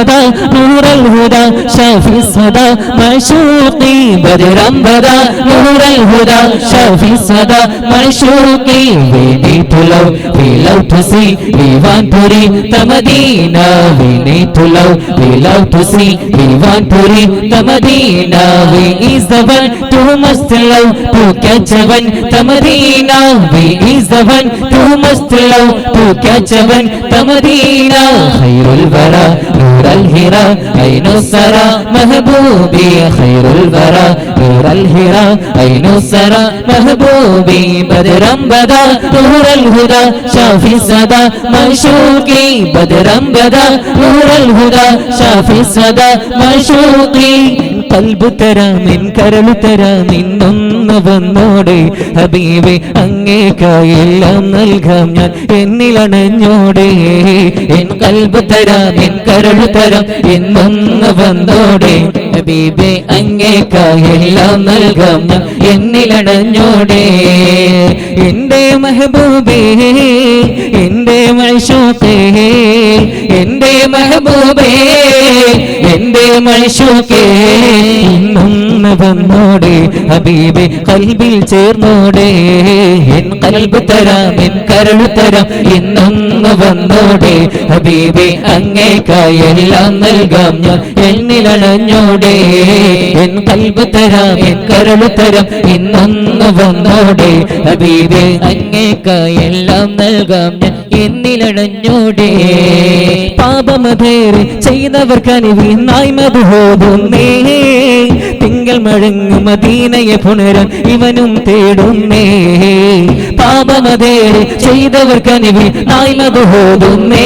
بدا نور الهدى شافي الصدى معشوقي بدرا بدا نور الهدى شافي الصدى معشوقي we need to love we love to see we want to reach the Medina we need to love we love to see we want to reach the Medina we is the one too much to love to catch one the Medina we is the one too much to love to catch one the Medina khairul wara nur al hira ainu sara mahbubi khairul wara nur al hira ainu sara mahbubi badram bada nur al huda shafi sada معشوقي بدرا بدا نور الهدى شافي الصدى معشوقي قلب ترى من കരൾ തരാ നിന്നൊന്ന് വന്നോടെ ഹബീബേ അങ്ങേക്കായെല്ലാം നൽകാം ഞാൻ എന്നിലണഞ്ഞോടെ N കൽബ് തരാം N കരൾ തരാം എന്നൊന്ന് വന്നോടെ ഹബീബേ അങ്ങേക്കായെല്ലാം നൽകാം ഞാൻ എന്നിലണഞ്ഞോടെ എന്റെ മെഹബൂബേ എന്റെ മഅ്ശൂഖേ എന്റെ മെഹബൂബേ എന്റെ മഅ്ശൂഖേ ഇന്നൊന്ന് വന്നോടെ ഹബീബേ കൽബിൽ ചേർന്നോടെ എൻ കൽബ് തരാം എൻ കരൾ തരാം ഇന്നൊന്ന് വന്നോടെ ഹബീബേ അങ്ങേക്കായെല്ലാം നൽകാം ഞാൻ എന്നിലണഞ്ഞോടെ എൻ കൽബ് തരാം എൻ കരൾ തരാം ഇന്നൊന്ന് വന്നോടെ ഹബീബേ അങ്ങേക്കായെല്ലാം നൽകാം ഞാൻ എന്നിലണഞ്ഞോടെ പാപമതേറെ ചെയ്തവർക്കനിവിനായി മധുഹോതുന്നേ തിങ്കൾ മഴങ്ങും മദീനയെ പുനരാൻ ഇവനും തേടുന്നേ പാപമതേറെ ചെയ്തവർക്കനിവിനായി മധുഹോതുന്നേ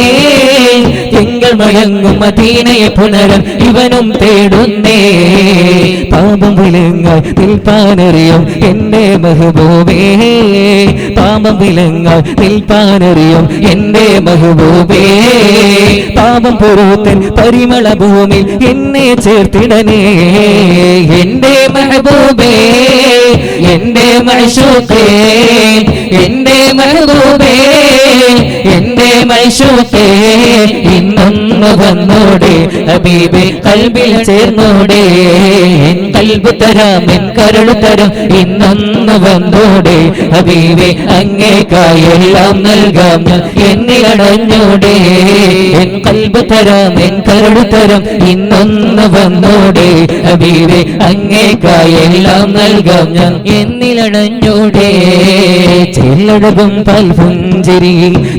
തിങ്കൾ മഴങ്ങും മദീനയെ പുനരാൻ ഇവനും തേടുന്നേ പാപം വിലങ്ങാൻ നിൽപ്പാനറിയും എന്റെ മെഹബൂബേ പാപം വിലങ്ങാൻ നിൽപ്പാനറിയും എന്റെ മെഹബൂബേ പാപം പൊറുത്തൻ പരിമള ഭൂമി എന്നെ ചേർത്തിടനേ എന്റെ മെഹബൂബേ എന്റെ മഅ്ശൂഖേ എന്റെ മെഹബൂബേ എന്റെ മഅ്ശൂഖേ ഇന്നൊന്ന് വന്നോടെ ഹബീബേ കൽബിൽ ചേർന്നോടെ എൻ കൽബ് തരാം എൻ കരൾ തരാം ഇന്നൊന്ന് വന്നോടെ ഹബീബേ അങ്ങേക്കായെല്ലാം നൽകാം ഞാൻ എന്നിലണഞ്ഞോടെ എൻ കൽബ് തരാം എൻ കരൾ തരാം ഇന്നൊന്ന് വന്നോടെ ഹബീബേ അങ്ങേക്കായെല്ലാം നൽകാം ഞാൻ എന്നിലണഞ്ഞോടെ ചേലഴകും പാൽപുഞ്ചിരി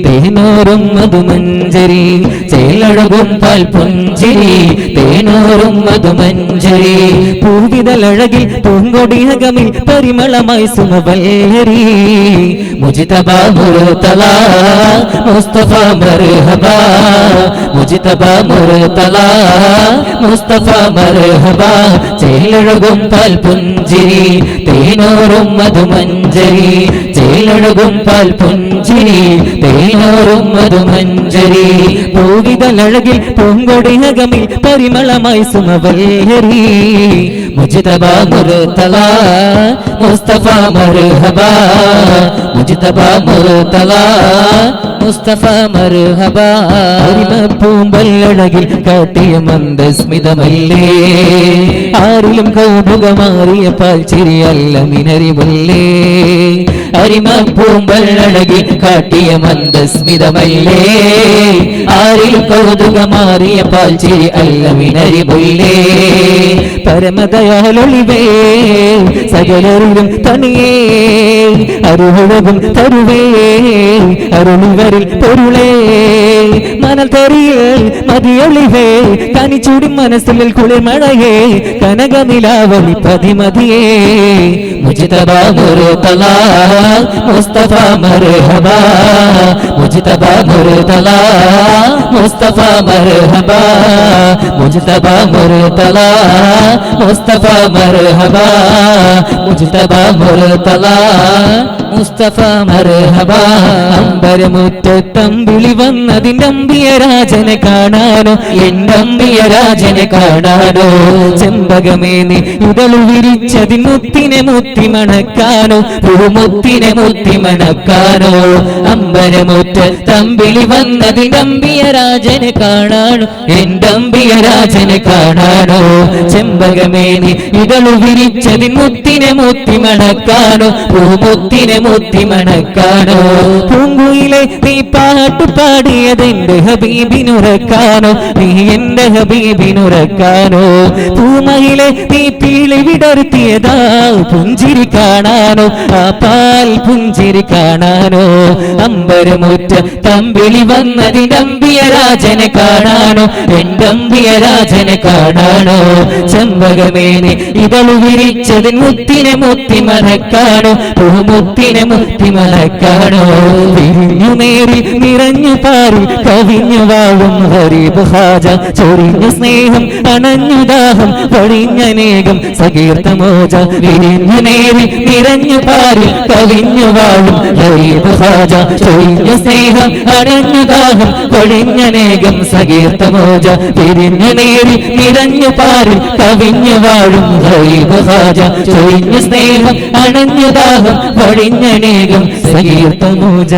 തേനോറും മധുമഞ്ചരി ചേലഴകും പാൽപുഞ്ചിരി തേനോറും മധുമഞ്ചരി പൂവിതലഴകിൽ പൂങ്കൊടിയകമിൽ പരിമളമായി സുമവല്ലരി മുജ്തബ മുർതല മുസ്തഫ മർഹബ മുജ്തബ മുർതല മുസ്തഫ മർഹബ ചേലഴകും പാൽപുഞ്ചിരി തേനോറും മധുമഞ്ചരി ചേലഴകും പാൽപുഞ്ചിരി തേനോറും മധുമഞ്ചരി പൂവിതലഴകിൽ പൂങ്കൊടിയകമിൽ പരിമളമായി സുമവല്ലരി മുജ്തബ മുർതല മുസ്തഫ മർഹബ മുജ്തബ മുർതല മുസ്തഫ മർഹബ പൂമ്പല്ലഴകിൽ കാട്ടിയ മന്ദസ്മിതമല്ലേ ആരിലും കൗതുകമാറിയ പാൽച്ചിരിയല്ല നിനറിവല്ലേ അരിമ പൂമ്പല്ലഴകിൽ കാട്ടിയ മന്ദസ്മിതമല്ലേ ആരിലും കൗതുകമാറിയ പാൽച്ചിരി അല്ല വിനരിവല്ലേ പരമദയാലൊളിവേ സകലരിലും തണിയേ അരുളകും തരുവേ അരുളിവരിൽ പൊരുളേ മനൽ തെറിയിൽ മതിയൊളിവേ കനിച്ചൂടി മനസ്സിൽ കുളിർമഴയേ കനകനിലാവളി പതിമതിയേ മുജ്തബ മുർതല മുസ്തഫ മർഹബ മുജ്തബ മുർതല മുസ്തഫ മർഹബ മുജ്തബ മുർതല മുസ്തഫ മർഹബ മുജ്തബ മുർതല മുസ്തഫ മർഹബ അമ്പരമുറ്റത്തമ്പിളി വന്നതിൻ്റെ അമ്പിയ രാജനെ കാണാനോ എൻ്റെ അമ്പിയ രാജനെ കാണാനോ ചെമ്പകമേ നീ ഇതളു വിരിച്ചതിൻ മുത്തിനെ മുത്തി മണക്കാനോ പൂമുത്തിനെ മുത്തി മണക്കാനോ അമ്പരമുറ്റ തമ്പിളി വന്നതിൻ അമ്പിയ രാജനെ കാണാനോ എൻ്റെ അമ്പിയ രാജനെ കാണാനോ ചെമ്പകമേ നീ ഇതളു വിരിച്ചതിൻ മുത്തിനെ മുത്തി മണക്കാനോ പൂമുത്തിനെ മുത്തി മണക്കാനോ പൂങ്കുയിലെ നീ പാട്ടു പാടിയതെന്റെ ഹബീബിനുറക്കാനോ നീ എന്റെ ഹബീബിനുറക്കാനോ പൂമയിലെ നീ പീളി വിടർത്തിയതാ പുഞ്ചിരി കാണാനോ ആ പാൽ പുഞ്ചിരി കാണാനോ അമ്പരമുറ്റ തമ്പിളി വന്നതിന്റെ അമ്പിയ രാജനെ കാണാനോ എൻ്റെ അമ്പിയ രാജനെ കാണാനോ ചെമ്പകമേ നീ ഇതളു വിരിച്ചതിൻ മുത്തിനെ മുത്തി മണക്കാനോ പൂമുത്തിനെ മുത്തി മണക്കാനോ വിരിഞ്ഞു നേരി നിറഞ്ഞു പാറി കവിഞ്ഞു വാഴും ഗരീബ് ഹാജ ചൊരിഞ്ഞു സ്നേഹം അണഞ്ഞു ദാഹം വഴിഞ്ഞനേകം സകീർത്തമോജ വിരിഞ്ഞു നേരി നിറഞ്ഞു പാറി കവിഞ്ഞു വാഴും ഗരീബ് ഹാജ ചൊരിഞ്ഞു സ്നേഹം അണഞ്ഞു ദാഹം വഴിഞ്ഞനേകം സകീർത്തമോജ വിരിഞ്ഞു നേരി നിറഞ്ഞു പാറി കവിഞ്ഞു വാഴും ഗരീബ് ഹാജ ചൊരിഞ്ഞു സ്നേഹം അണഞ്ഞു ദാഹം വഴിഞ്ഞനേകം സകീർത്തമോജ